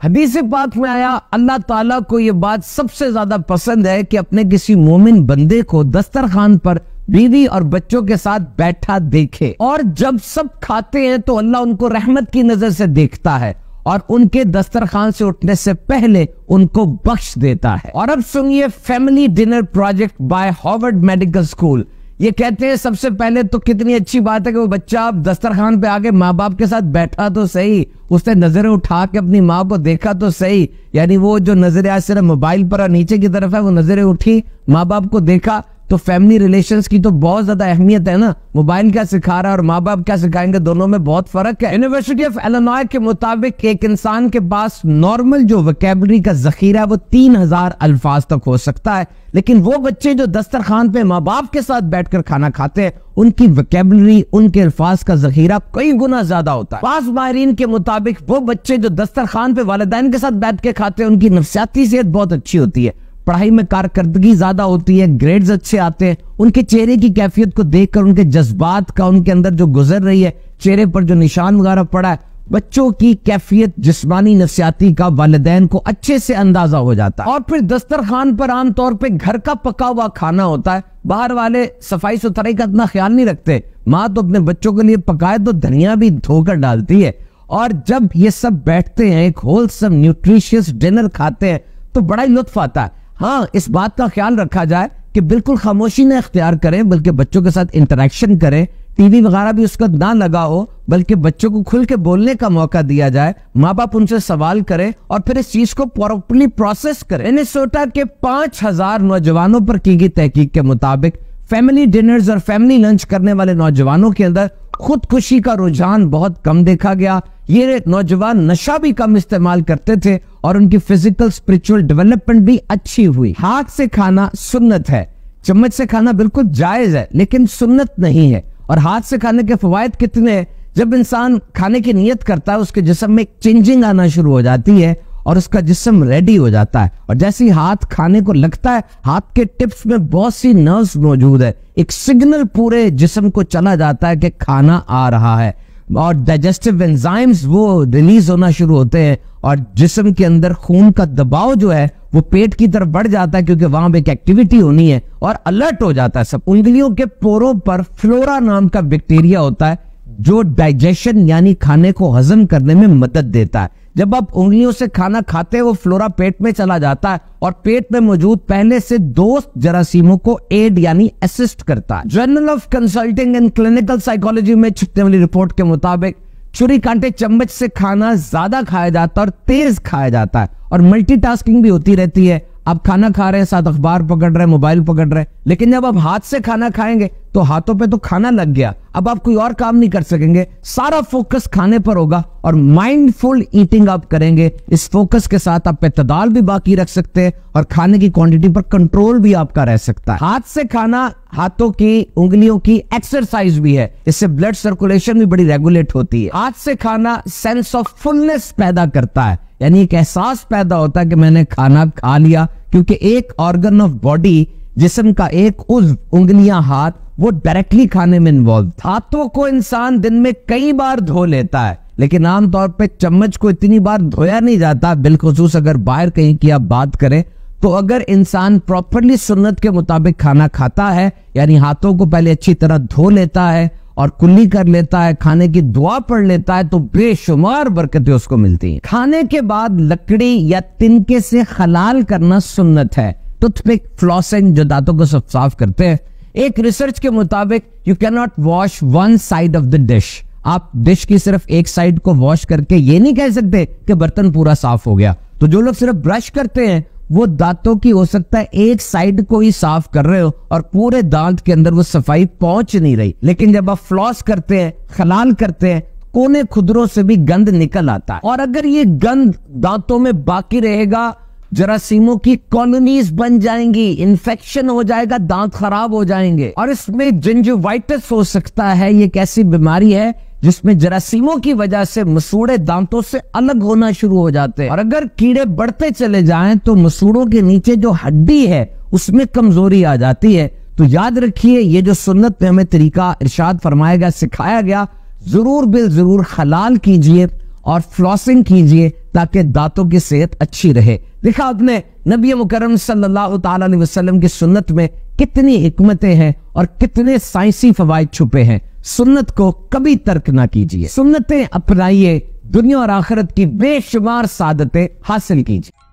حدیث پاک میں آیا اللہ تعالیٰ کو یہ بات سب سے زیادہ پسند ہے کہ اپنے کسی مومن بندے کو دسترخوان پر بیوی اور بچوں کے ساتھ بیٹھا دیکھے، اور جب سب کھاتے ہیں تو اللہ ان کو رحمت کی نظر سے دیکھتا ہے اور ان کے دسترخوان سے اٹھنے سے پہلے ان کو بخش دیتا ہے۔ اور اب سنیے family dinner project by Harvard medical school. یہ کہتے ہیں سب سے پہلے تو کتنی اچھی بات ہے کہ وہ بچہ اب دسترخوان پہ آگے ماں باپ کے ساتھ بیٹھا تو صحیح، اس نے نظریں اٹھا کے اپنی ماں کو دیکھا تو صحیح، یعنی وہ جو نظریں آج صرف موبائل پر اور نیچے کی طرف ہے، وہ نظریں اٹھی ماں باپ کو دیکھا۔ تو فیملی ریلیشنز کی تو بہت زیادہ اہمیت ہے نا، موبائل کیا سکھا رہا ہے اور ماں باپ کیا سکھائیں گے، دونوں میں بہت فرق ہے۔ یونیورسٹی آف ایلینوائے کے مطابق ایک انسان کے پاس نارمل جو ویکیبلری کا ذخیرہ ہے وہ 3000 الفاظ تک ہو سکتا ہے، لیکن وہ بچے جو دسترخوان پہ ماں باپ کے ساتھ بیٹھ کر کھانا کھاتے ہیں ان کی ویکیبلری، ان کے الفاظ کا ذخیرہ کئی گنا زیادہ ہوتا ہے۔ بعض ماہرین کے مطابق وہ بچے جو دسترخوان پہ والدین کے ساتھ بیٹھ کے کھاتے ہیں ان کی نفسیاتی صحت بہت اچھی ہوتی ہے، پڑھائی میں کارکردگی زیادہ ہوتی ہے، گریڈز اچھے آتے ہیں، ان کے چہرے کی کیفیت کو دیکھ کر ان کے جذبات کا، ان کے اندر جو گزر رہی ہے، چہرے پر جو نشان وغیرہ پڑا ہے، بچوں کی کیفیت جسمانی نفسیاتی کا والدین کو اچھے سے اندازہ ہو جاتا ہے۔ اور پھر دسترخوان پر عام طور پہ گھر کا پکا ہوا کھانا ہوتا ہے، باہر والے صفائی ستھرائی کا اتنا خیال نہیں رکھتے، ماں تو اپنے بچوں کے لیے پکائے تو دھنیا بھی دھو کر ڈالتی ہے، اور جب یہ سب بیٹھتے ہیں ایک ہولسم نیوٹریشس ڈنر کھاتے ہیں تو بڑا ہی لطف آتا ہے۔ ہاں، اس بات کا خیال رکھا جائے کہ بالکل خاموشی نہ اختیار کریں بلکہ بچوں کے ساتھ انٹریکشن کریں، ٹی وی وغیرہ بھی اس کا نہ لگا ہو بلکہ بچوں کو کھل کے بولنے کا موقع دیا جائے، ماں باپ ان سے سوال کریں اور پھر اس چیز کو پراپرلی پروسیس کریں۔ منیسوٹا کے 5000 نوجوانوں پر کی گئی تحقیق کے مطابق فیملی ڈنرز اور فیملی لنچ کرنے والے نوجوانوں کے اندر خودکشی کا رجحان بہت کم دیکھا گیا۔ یہ نوجوان نشہ بھی کم استعمال کرتے تھے اور ان کی فزیکل اسپرچول ڈیولپمنٹ بھی اچھی ہوئی۔ ہاتھ سے کھانا سنت ہے، چمچ سے کھانا بالکل جائز ہے لیکن سنت نہیں ہے۔ اور ہاتھ سے کھانے کے فوائد کتنے ہیں؟ جب انسان کھانے کی نیت کرتا ہے اس کے جسم میں ایک چینجنگ آنا شروع ہو جاتی ہے اور اس کا جسم ریڈی ہو جاتا ہے، اور جیسے ہی ہاتھ کھانے کو لگتا ہے ہاتھ کے ٹپس میں بہت سی نروز موجود ہے، ایک سگنل پورے جسم کو چلا جاتا ہے کہ کھانا آ رہا ہے، اور ڈائجسٹیو انزائمز وہ ریلیز ہونا شروع ہوتے ہیں اور جسم کے اندر خون کا دباؤ جو ہے وہ پیٹ کی طرف بڑھ جاتا ہے کیونکہ وہاں پہ ایک ایکٹیویٹی ہونی ہے اور الرٹ ہو جاتا ہے سب۔ انگلیوں کے پوروں پر فلورا نام کا بیکٹیریا ہوتا ہے جو ڈائجیشن یعنی کھانے کو ہضم کرنے میں مدد دیتا ہے۔ جب آپ انگلیوں سے کھانا کھاتے ہیں وہ فلورا پیٹ میں چلا جاتا ہے اور پیٹ میں موجود پہلے سے دوست جراثیموں کو ایڈ یعنی اسسٹ کرتا ہے۔ Journal of consulting and clinical psychology میں چھپنے والی رپورٹ کے مطابق چھری کانٹے چمچ سے کھانا زیادہ کھایا جاتا ہے اور تیز کھایا جاتا ہے، اور ملٹی ٹاسکنگ بھی ہوتی رہتی ہے، آپ کھانا کھا رہے ہیں ساتھ اخبار پکڑ رہے ہیں، موبائل پکڑ رہے ہیں، لیکن جب آپ ہاتھ سے کھانا کھائیں گے تو ہاتھوں پہ تو کھانا لگ گیا، اب آپ کوئی اور کام نہیں کر سکیں گے، سارا فوکس کھانے پر ہوگا اور مائنڈ فل ایٹنگ آپ کریں گے۔ اس فوکس کے ساتھ آپ اعتدال بھی باقی رکھ سکتے ہیں اور کھانے کی کوانٹٹی پر کنٹرول بھی آپ کا رہ سکتا ہے۔ ہاتھ سے کھانا ہاتھوں کی انگلیوں کی ایکسرسائز بھی ہے، اس سے بلڈ سرکولیشن بھی بڑی ریگولیٹ ہوتی ہے۔ ہاتھ سے کھانا سینس آف فلنس پیدا کرتا ہے، یعنی ایک احساس پیدا ہوتا ہے کہ میں نے کھانا کھا لیا، کیونکہ ایک آرگن آف باڈی جسم کا ایک عضو انگلیاں ہاتھ وہ ڈائریکٹلی کھانے میں انوالو۔ ہاتھوں کو انسان دن میں کئی بار دھو لیتا ہے لیکن عام طور پہ چمچ کو اتنی بار دھویا نہیں جاتا، بالخصوص اگر باہر کہیں کی آپ بات کریں تو اگر انسان پراپرلی سنت کے مطابق کھانا کھاتا ہے یعنی ہاتھوں کو پہلے اچھی طرح دھو لیتا ہے اور کلی کر لیتا ہے، کھانے کی دعا پڑھ لیتا ہے تو بے شمار برکتیں اس کو ملتی ہیں۔ کھانے کے بعد لکڑی یا تنکے سے خلال کرنا سنت ہے، ٹوتھ پک، فلاسنگ جو دانتوں کو صاف کرتے ہیں۔ ایک ریسرچ کے مطابق you can not wash one side of the dish, آپ ڈش کی صرف ایک سائڈ کو واش کر کے یہ نہیں کہہ سکتے کہ برتن پورا صاف ہو گیا۔ تو جو لوگ صرف برش کرتے ہیں وہ دانتوں کی ہو سکتا ہے ایک سائڈ کو ہی صاف کر رہے ہو اور پورے دانت کے اندر وہ صفائی پہنچ نہیں رہی، لیکن جب آپ فلاس کرتے ہیں، خلال کرتے ہیں، کونے خدروں سے بھی گند نکل آتا ہے، اور اگر یہ گند دانتوں میں باقی رہے گا جراثیموں کی کالونیز بن جائیں گی، انفیکشن ہو جائے گا، دانت خراب ہو جائیں گے، اور اس میں جنجوائٹس ہو سکتا ہے۔ یہ ایک ایسی بیماری ہے جس میں جراثیموں کی وجہ سے مسوڑے دانتوں سے الگ ہونا شروع ہو جاتے ہیں، اور اگر کیڑے بڑھتے چلے جائیں تو مسوڑوں کے نیچے جو ہڈی ہے اس میں کمزوری آ جاتی ہے۔ تو یاد رکھیے یہ جو سنت میں ہمیں طریقہ ارشاد فرمایا گیا، سکھایا گیا، ضرور بالضرور خلال کیجئے اور فلاسنگ کیجئے تاکہ دانتوں کی صحت اچھی رہے۔ دیکھا آپ نے نبی مکرم صلی اللہ تعالی علیہ وسلم کی سنت میں کتنی حکمتیں ہیں اور کتنے سائنسی فوائد چھپے ہیں۔ سنت کو کبھی ترک نہ کیجیے، سنتیں اپنائیے، دنیا اور آخرت کی بے شمار سعادتیں حاصل کیجیے۔